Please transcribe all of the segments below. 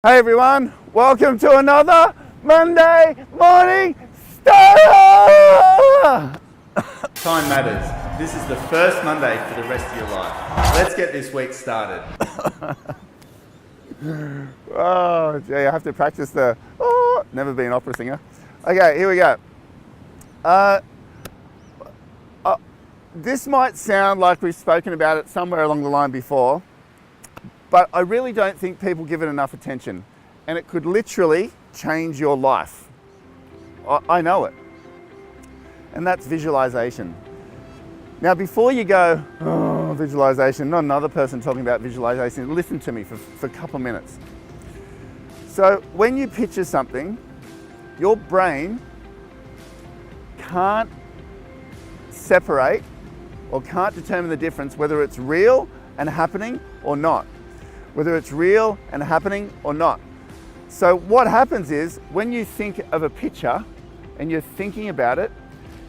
Hey everyone, welcome to another Monday morning starter! Time matters. This is the first Monday for the rest of your life. Let's get this week started. Oh, gee, I have to practice never been an opera singer. Okay, here we go. This might sound like we've spoken about it somewhere along the line before, but I really don't think people give it enough attention, and it could literally change your life. I know it. And that's visualization. Now, before you go, oh, visualization, not another person talking about visualization, listen to me for a couple of minutes. So when you picture something, your brain can't separate or can't determine the difference whether it's real and happening or not. Whether it's real and happening or not. So what happens is when you think of a picture and you're thinking about it,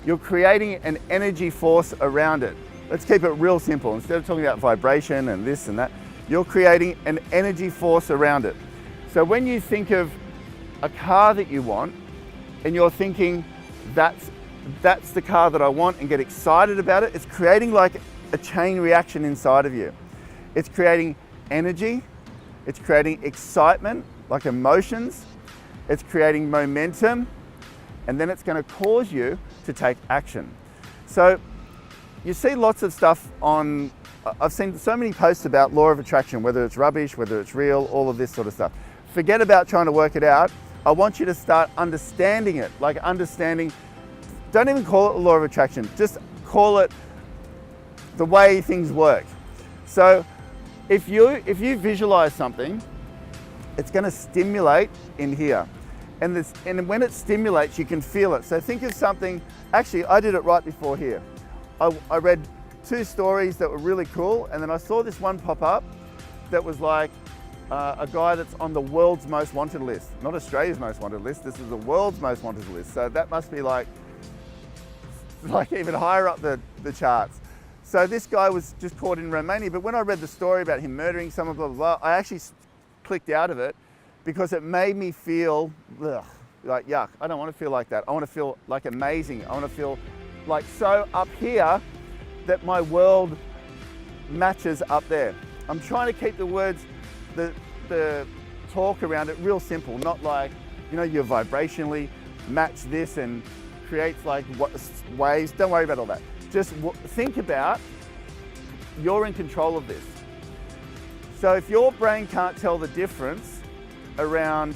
you're creating an energy force around it. Let's keep it real simple. Instead of talking about vibration and this and that, you're creating an energy force around it. So when you think of a car that you want and you're thinking that's the car that I want and get excited about it, it's creating like a chain reaction inside of you. It's creating energy, it's creating excitement, like emotions, it's creating momentum, and then it's going to cause you to take action. So you see lots of stuff on, I've seen so many posts about law of attraction, whether it's rubbish, whether it's real, all of this sort of stuff. Forget about trying to work it out. I want you to start understanding it, like understanding, don't even call it the law of attraction, just call it the way things work. So if you visualize something, it's going to stimulate in here. And when it stimulates, you can feel it. So think of something, actually I did it right before here. I read two stories that were really cool, and then I saw this one pop up that was like a guy that's on the world's most wanted list. Not Australia's most wanted list, this is the world's most wanted list. So that must be like even higher up the charts. So this guy was just caught in Romania, but when I read the story about him murdering someone, blah, blah, blah, I actually clicked out of it because it made me feel like yuck. I don't want to feel like that. I want to feel like amazing. I want to feel like so up here that my world matches up there. I'm trying to keep the words, the talk around it real simple, not like, you vibrationally match this and creates like waves. Don't worry about all that. Just think about you're in control of this. So if your brain can't tell the difference around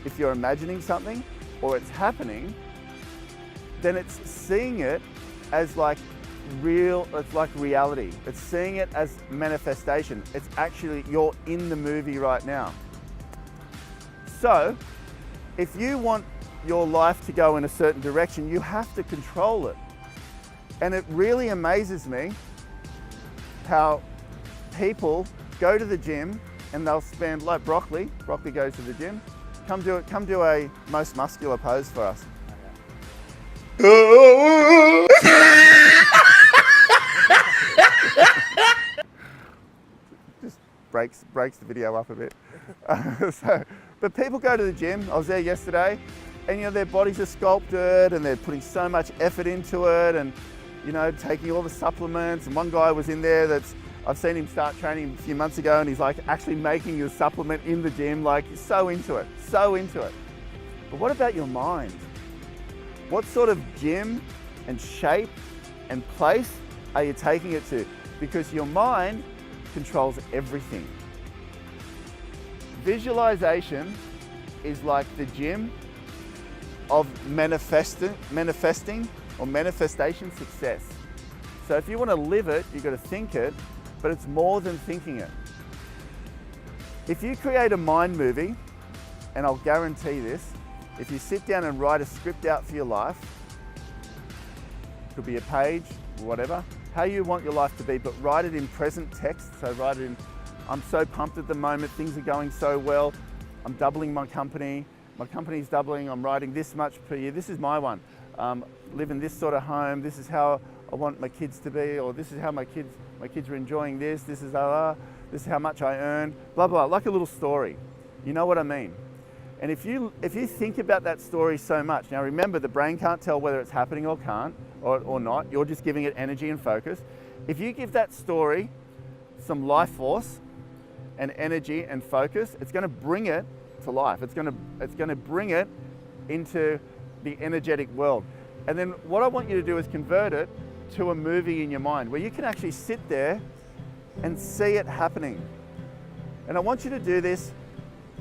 if you're imagining something or it's happening, then it's seeing it as like real, it's like reality. It's seeing it as manifestation. It's actually, you're in the movie right now. So if you want your life to go in a certain direction, you have to control it. And it really amazes me how people go to the gym and they'll spend, like Broccoli goes to the gym. Come do a most muscular pose for us. Just breaks the video up a bit. But people go to the gym. I was there yesterday, and their bodies are sculpted and they're putting so much effort into it, and taking all the supplements. And one guy was in there I've seen him start training a few months ago, and he's like actually making a supplement in the gym, like so into it. But what about your mind? What sort of gym and shape and place are you taking it to? Because your mind controls everything. Visualization is like the gym of manifesting or manifestation success. So if you want to live it, you've got to think it, but it's more than thinking it. If you create a mind movie, and I'll guarantee this, if you sit down and write a script out for your life, it could be a page, whatever, how you want your life to be, but write it in present text. So write it in, I'm so pumped at the moment, things are going so well, I'm doubling my company's doubling, I'm writing this much per year. This is my one. Live in this sort of home, this is how I want my kids to be, or this is how my kids are enjoying this is how much I earn, blah, blah, like a little story. You know what I mean? And if you think about that story so much, now remember, the brain can't tell whether it's happening or not. You're just giving it energy and focus. If you give that story some life force and energy and focus, it's going to bring it to life. It's going to bring it into the energetic world. And then what I want you to do is convert it to a movie in your mind where you can actually sit there and see it happening. And I want you to do this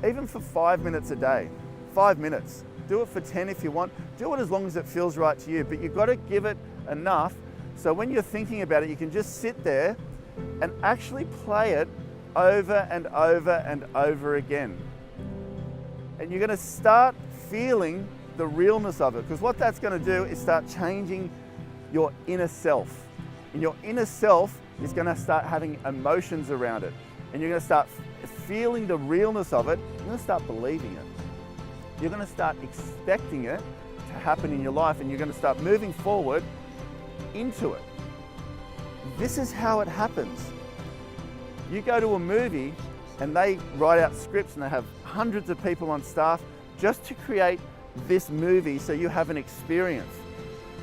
even for 5 minutes a day. 5 minutes. Do it for 10 if you want. Do it as long as it feels right to you, but you've got to give it enough so when you're thinking about it, you can just sit there and actually play it over and over and over again. And you're going to start feeling the realness of it, because what that's going to do is start changing your inner self. And your inner self is going to start having emotions around it. And you're going to start feeling the realness of it. You're going to start believing it. You're going to start expecting it to happen in your life, and you're going to start moving forward into it. This is how it happens. You go to a movie and they write out scripts and they have hundreds of people on staff just to create this movie so you have an experience.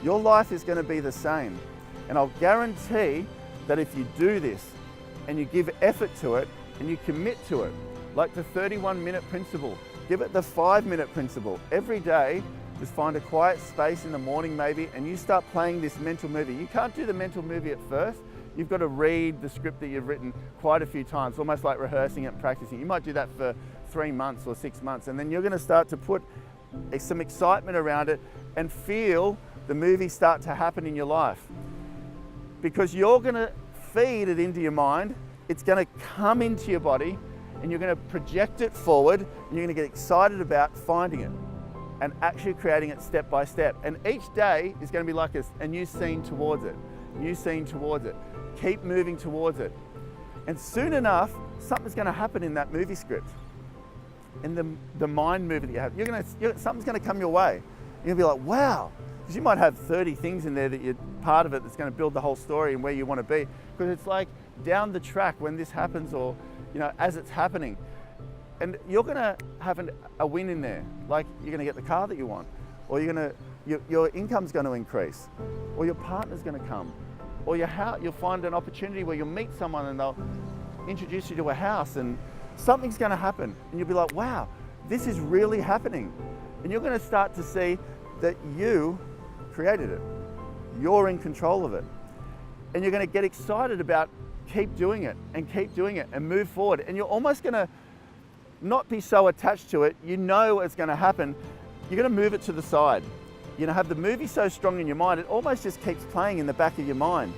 Your life is going to be the same. And I'll guarantee that if you do this and you give effort to it and you commit to it, like the 31-minute principle, give it the 5-minute principle. Every day, just find a quiet space in the morning maybe, and you start playing this mental movie. You can't do the mental movie at first. You've got to read the script that you've written quite a few times, almost like rehearsing it and practicing. You might do that for 3 months or 6 months, and then you're going to start to put some excitement around it and feel the movie start to happen in your life. Because you're going to feed it into your mind, it's going to come into your body, and you're going to project it forward, and you're going to get excited about finding it and actually creating it step by step. And each day is going to be like a new scene towards it, new scene towards it. Keep moving towards it. And soon enough, something's going to happen in that movie script, in the mind movie that you have. Something's going to come your way. You're going to be like, wow. Because you might have 30 things in there that you're part of it that's going to build the whole story and where you want to be. Because it's like down the track when this happens, or as it's happening. And you're going to have a win in there. Like you're going to get the car that you want, or your income's going to increase, or your partner's going to come, or you'll find an opportunity where you'll meet someone and they'll introduce you to a house, and something's going to happen. And you'll be like, wow, this is really happening. And you're going to start to see that you created it. You're in control of it. And you're going to get excited about keep doing it and move forward. And you're almost going to not be so attached to it. You know it's going to happen. You're going to move it to the side. You're going to have the movie so strong in your mind, it almost just keeps playing in the back of your mind,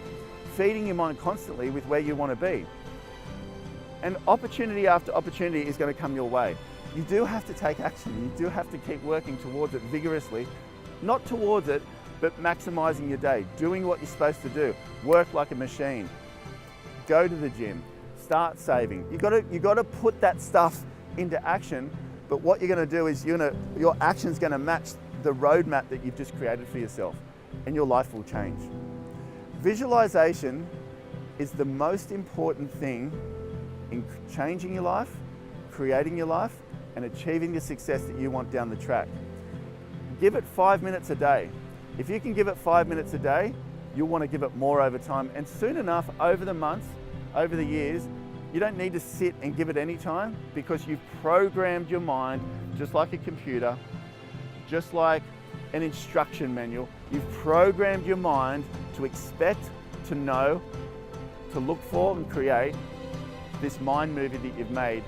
feeding your mind constantly with where you want to be. And opportunity after opportunity is going to come your way. You do have to take action. You do have to keep working towards it vigorously. Not towards it, but maximizing your day, doing what you're supposed to do. Work like a machine. Go to the gym. Start saving. You got to put that stuff into action. But what you're going to do is your action's going to match the roadmap that you've just created for yourself, and your life will change. Visualization is the most important thing in changing your life, creating your life, and achieving the success that you want down the track. Give it 5 minutes a day. If you can give it 5 minutes a day, you'll want to give it more over time. And soon enough, over the months, over the years, you don't need to sit and give it any time, because you've programmed your mind just like a computer, just like an instruction manual. You've programmed your mind to expect, to know, to look for and create this mind movie that you've made,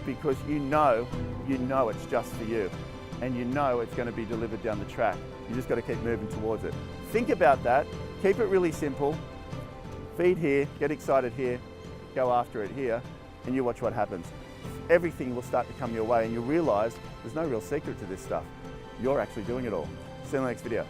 because you know it's just for you, and you know it's going to be delivered down the track. You just got to keep moving towards it. Think about that. Keep it really simple. Feed here, get excited here, go after it here, and you watch what happens. Everything will start to come your way, and you'll realize there's no real secret to this stuff. You're actually doing it all. See you in the next video.